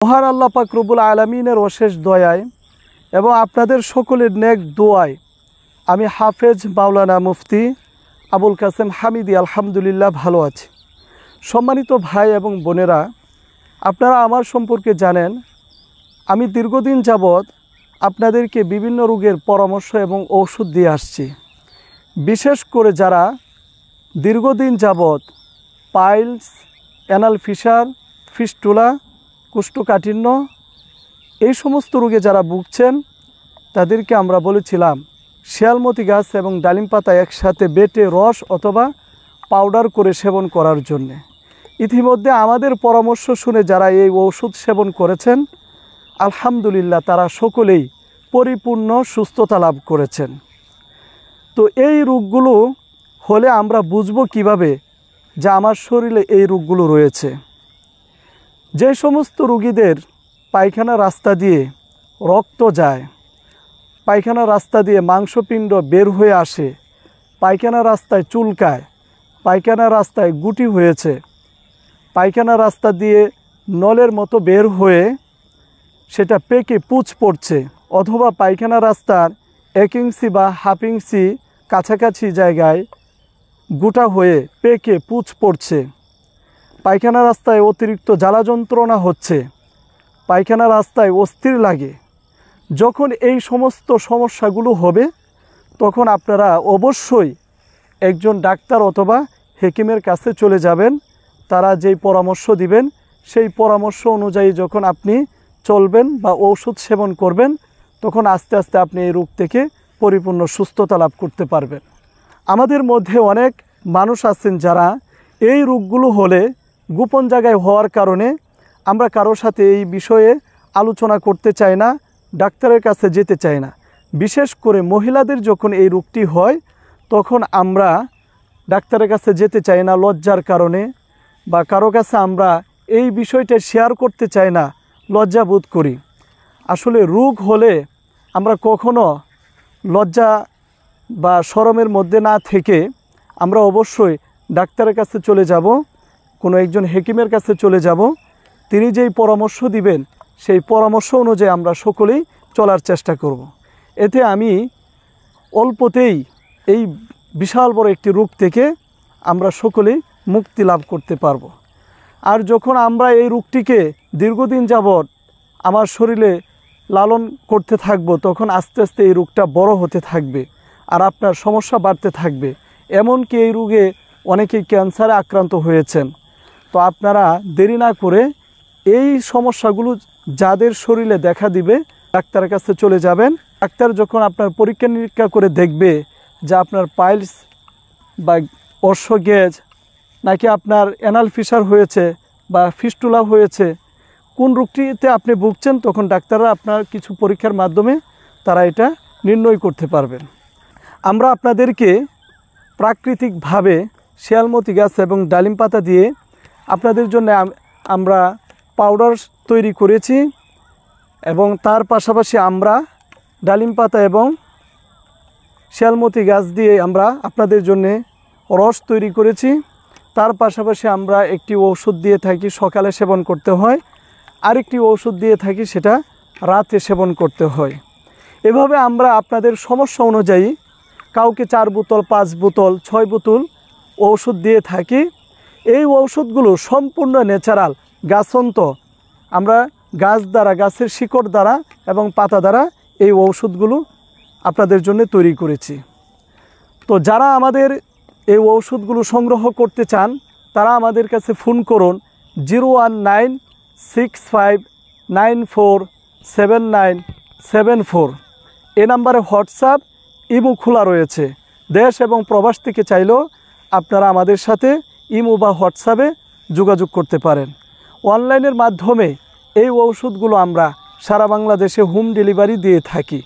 মহান আল্লাহ পাক রব্বুল আলামিনের অশেষ দয়ায় এবং আপনাদের সকলের নেক দোয়ায় আমি হাফেজ মাওলানা মুফতি আবুল কাসেম হামিদি আলহামদুলিল্লাহ ভালো আছি। সম্মানিত ভাই এবং বোনেরা, আপনারা আমার সম্পর্কে জানেন, আমি দীর্ঘদিন যাবৎ আপনাদেরকে বিভিন্ন রোগের পরামর্শ এবং ঔষধ দিয়ে আসছি। বিশেষ করে যারা দীর্ঘদিন যাবৎ পাইলস, অ্যানাল ফিশার, ফিস্টুলা, কোষ্ঠকাঠিন্য এই সমস্ত রোগে যারা ভুগছেন তাদেরকে আমরা বলেছিলাম শিয়ালমতি গাছ এবং ডালিম পাতা একসাথে বেটে রস অথবা পাউডার করে সেবন করার জন্যে। ইতিমধ্যে আমাদের পরামর্শ শুনে যারা এই ঔষধ সেবন করেছেন আলহামদুলিল্লাহ তারা সকলেই পরিপূর্ণ সুস্থতা লাভ করেছেন। তো এই রোগগুলো হলে আমরা বুঝবো কিভাবে যে আমার শরীরে এই রোগগুলো রয়েছে। যে সমস্ত রোগীদের পায়খানা রাস্তা দিয়ে রক্ত যায়, পায়খানা রাস্তা দিয়ে মাংসপিণ্ড বের হয়ে আসে, পায়খানা রাস্তায় চুলকায়, পায়খানা রাস্তায় গুটি হয়েছে, পায়খানা রাস্তা দিয়ে নলের মতো বের হয়ে সেটা পেকে পুঁজ পড়ছে, অথবা পায়খানা রাস্তার 1 ইঞ্চি বা হাফ ইঞ্চি কাছাকাছি জায়গায় গোটা হয়ে পেকে পুঁজ পড়ছে, পায়খানা রাস্তায় অতিরিক্ত জ্বালা যন্ত্রণা হচ্ছে, পায়খানা রাস্তায় অস্থির লাগে, যখন এই সমস্ত সমস্যাগুলো হবে তখন আপনারা অবশ্যই একজন ডাক্তার অথবা হেকিমের কাছে চলে যাবেন। তারা যেই পরামর্শ দিবেন সেই পরামর্শ অনুযায়ী যখন আপনি চলবেন বা ঔষধ সেবন করবেন তখন আস্তে আস্তে আপনি এই রোগ থেকে পরিপূর্ণ সুস্থতা লাভ করতে পারবেন। আমাদের মধ্যে অনেক মানুষ আছেন যারা এই রোগগুলো হলে গোপন জায়গায় হওয়ার কারণে আমরা কারোর সাথে এই বিষয়ে আলোচনা করতে চাই না, ডাক্তারের কাছে যেতে চাই না। বিশেষ করে মহিলাদের যখন এই রোগটি হয় তখন আমরা ডাক্তারের কাছে যেতে চাই না লজ্জার কারণে, বা কারো কাছে আমরা এই বিষয়টা শেয়ার করতে চাই না, লজ্জা বোধ করি। আসলে রোগ হলে আমরা কখনো লজ্জা বা শরমের মধ্যে না থেকে আমরা অবশ্যই ডাক্তারের কাছে চলে যাব, কোনো একজন হেকিমের কাছে চলে যাব। তিনি যেই পরামর্শ দিবেন সেই পরামর্শ অনুযায়ী আমরা সকলেই চলার চেষ্টা করব। এতে আমি অল্পতেই এই বিশাল বড় একটি রোগ থেকে আমরা সকলেই মুক্তি লাভ করতে পারব। আর যখন আমরা এই রোগটিকে দীর্ঘদিন যাবৎ আমার শরীরে লালন করতে থাকব তখন আস্তে আস্তে এই রোগটা বড় হতে থাকবে আর আপনার সমস্যা বাড়তে থাকবে। এমনকি এই রোগে অনেকেই ক্যান্সারে আক্রান্ত হয়েছেন। তো আপনারা দেরি না করে এই সমস্যাগুলো যাদের শরীরে দেখা দিবে ডাক্তারের কাছে চলে যাবেন। ডাক্তার যখন আপনার পরীক্ষা নিরীক্ষা করে দেখবে যে আপনার পাইলস বা অশ্বগেজ নাকি আপনার অ্যানাল ফিশার হয়েছে বা ফিস্টুলা হয়েছে, কোন রোগটিতে আপনি ভুগছেন, তখন ডাক্তাররা আপনার কিছু পরীক্ষার মাধ্যমে তারা এটা নির্ণয় করতে পারবেন। আমরা আপনাদেরকে প্রাকৃতিকভাবে শিয়ালমতি গাছ এবং ডালিম পাতা দিয়ে আপনাদের জন্য আমরা পাউডার তৈরি করেছি এবং তার পাশাপাশি আমরা ডালিম পাতা এবং শিয়ালমতি গাছ দিয়ে আমরা আপনাদের জন্য রস তৈরি করেছি। তার পাশাপাশি আমরা একটি ঔষধ দিয়ে থাকি, সকালে সেবন করতে হয়, আরেকটি ঔষধ দিয়ে থাকি সেটা রাতে সেবন করতে হয়। এভাবে আমরা আপনাদের সমস্যা অনুযায়ী কাউকে 4 বোতল, 5 বোতল, 6 বোতল ঔষধ দিয়ে থাকি। এই ঔষধগুলো সম্পূর্ণ ন্যাচারাল, গাছন্ত। আমরা গাছ দ্বারা, গাছের শিকড় দ্বারা এবং পাতা দ্বারা এই ঔষধগুলো আপনাদের জন্য তৈরি করেছি। তো যারা আমাদের এই ঔষধগুলো সংগ্রহ করতে চান তারা আমাদের কাছে ফোন করুন 01965947974। এই নাম্বারে হোয়াটসঅ্যাপ, ইমো খোলা রয়েছে। দেশ এবং প্রবাস থেকে চাইলেও আপনারা আমাদের সাথে ইমো বা হোয়াটসঅ্যাপে যোগাযোগ করতে পারেন। অনলাইনের মাধ্যমে এই ঔষধগুলো আমরা সারা বাংলাদেশে হোম ডেলিভারি দিয়ে থাকি।